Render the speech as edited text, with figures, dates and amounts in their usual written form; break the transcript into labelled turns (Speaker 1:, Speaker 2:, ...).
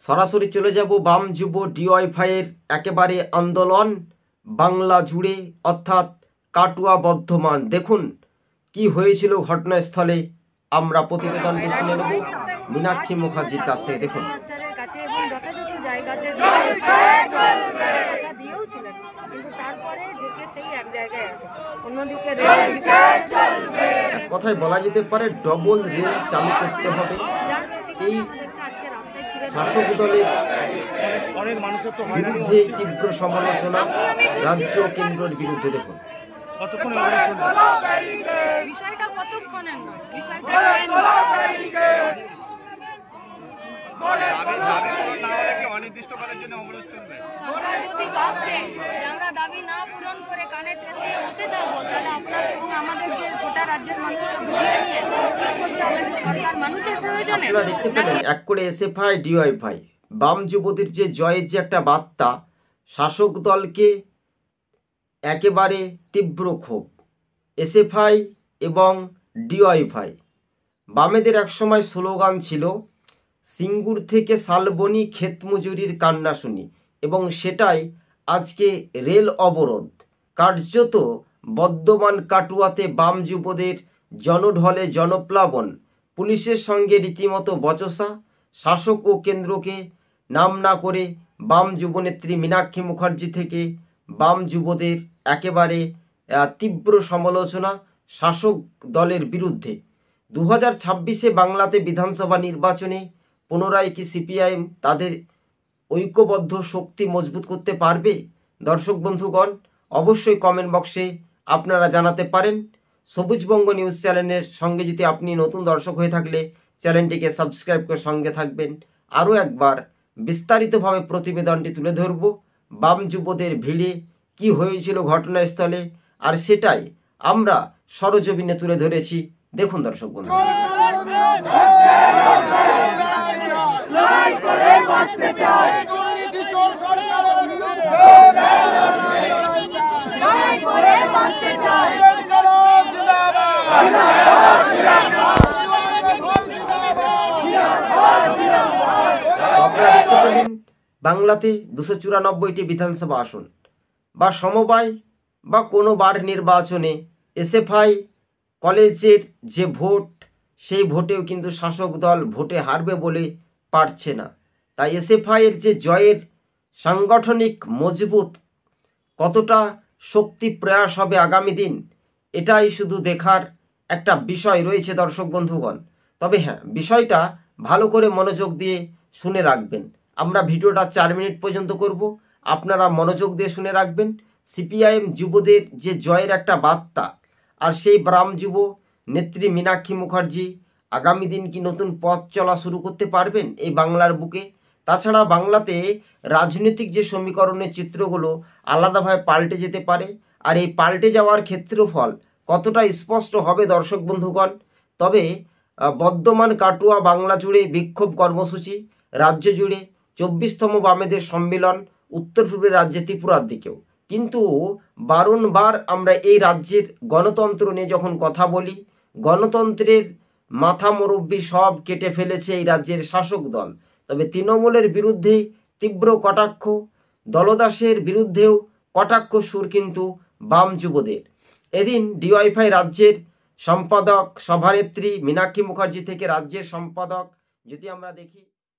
Speaker 1: সরাসরি চলে যাব বাম যুব ডিওয়াইফাইয়ের একেবারে আন্দোলন বাংলা জুড়ে অর্থাৎ কাটুয়া বর্ধমান। দেখুন কি হয়েছিল ঘটনাস্থলে, আমরা প্রতিবেদনটি শুনে নেব মীনাক্ষী মুখার্জির কাছ থেকে। দেখুন কথায় বলা যেতে পারে ডবল রেল চালু করতে হবে। এই শাসক দলের বিরুদ্ধে তীব্র সমালোচনা রাজ্য ও কেন্দ্রের বিরুদ্ধে। দেখুন আপনারা দেখতে পেলেন এক করে এসএফআই ডিওয়াইফাই বাম যুবদের যে জয়ের যে একটা বার্তা, শাসক দলকে একেবারে তীব্র ক্ষোভ। এসএফআই এবং ডিওয়াইফাই বামেদের একসময় স্লোগান ছিল সিঙ্গুর থেকে শালবনী ক্ষেত মজুরির কান্না শুনি, এবং সেটাই আজকে রেল অবরোধ। কার্যত বর্ধমান কাটুয়াতে বাম যুবদের জনঢলে জনপ্লাবন, পুলিশের সঙ্গে রীতিমতো বচসা, শাসক ও কেন্দ্রকে নাম না করে বাম যুবনেত্রী মীনাক্ষী মুখার্জি থেকে বাম যুবদের একেবারে তীব্র সমালোচনা শাসক দলের বিরুদ্ধে। 2026 বাংলাতে বিধানসভা নির্বাচনে পুনরায় কি সিপিআইএম তাদের ঐক্যবদ্ধ শক্তি মজবুত করতে পারবে? দর্শক বন্ধুগণ, অবশ্যই কমেন্ট বক্সে আপনারা জানাতে পারেন। সবুজবঙ্গ নিউজ চ্যানেলের সঙ্গে যদি আপনি নতুন দর্শক হয়ে থাকলে চ্যানেলটিকে সাবস্ক্রাইব করে সঙ্গে থাকবেন। আরও একবার বিস্তারিতভাবে প্রতিবেদনটি তুলে ধরব বাম যুবদের ভিড়ে কি হয়েছিল ঘটনাস্থলে, আর সেটাই আমরা সরজমিনে তুলে ধরেছি। দেখুন দর্শক বন্ধু, বাংলাতে 294টি বিধানসভা আসন বা সমবায় বা কোনো বার নির্বাচনে এসএফআই কলেজের যে ভোট, সেই ভোটেও কিন্তু শাসক দল ভোটে হারবে বলে পারছে না। তাই এসএফআইয়ের যে জয়ের সাংগঠনিক মজবুত কতটা শক্তি প্রয়াস হবে আগামী দিন, এটাই শুধু দেখার একটা বিষয় রয়েছে দর্শক বন্ধুগণ। তবে হ্যাঁ, বিষয়টা ভালো করে মনোযোগ দিয়ে শুনে রাখবেন। আমরা ভিডিওটা 4 মিনিট পর্যন্ত করব, আপনারা মনোযোগ দিয়ে শুনে রাখবেন। সিপিআইএম যুবদের যে জয়ের একটা বার্তা, আর সেই বাম যুব নেত্রী মীনাক্ষী মুখার্জি আগামী দিন কি নতুন পথ চলা শুরু করতে পারবেন এই বাংলার বুকে? তাছাড়া বাংলাতে রাজনৈতিক যে সমীকরণের চিত্রগুলো আলাদাভাবে পাল্টে যেতে পারে, আর এই পাল্টে যাওয়ার ক্ষেত্রফল কতটা স্পষ্ট হবে দর্শক বন্ধুগণ। তবে বর্ধমান কাটুয়া বাংলা জুড়ে বিক্ষোভ কর্মসূচি, রাজ্য জুড়ে 24তম বামেদের সম্মেলন, উত্তর পূর্বের রাজ্যে ত্রিপুরার দিকেও। কিন্তু বারংবার আমরা এই রাজ্যের গণতন্ত্র নিয়ে যখন কথা বলি, গণতন্ত্রের মাথা মুরব্বি সব কেটে ফেলেছে এই রাজ্যের শাসক দল। তবে তৃণমূলের বিরুদ্ধে তীব্র কটাক্ষ, দলদাসের বিরুদ্ধেও কটাক্ষ সুর কিন্তু বাম যুবদের। এদিন ডিওয়াইফাই রাজ্যের সম্পাদক সভানেত্রী মীনাক্ষী মুখার্জি থেকে রাজ্যের সম্পাদক যদি আমরা দেখি,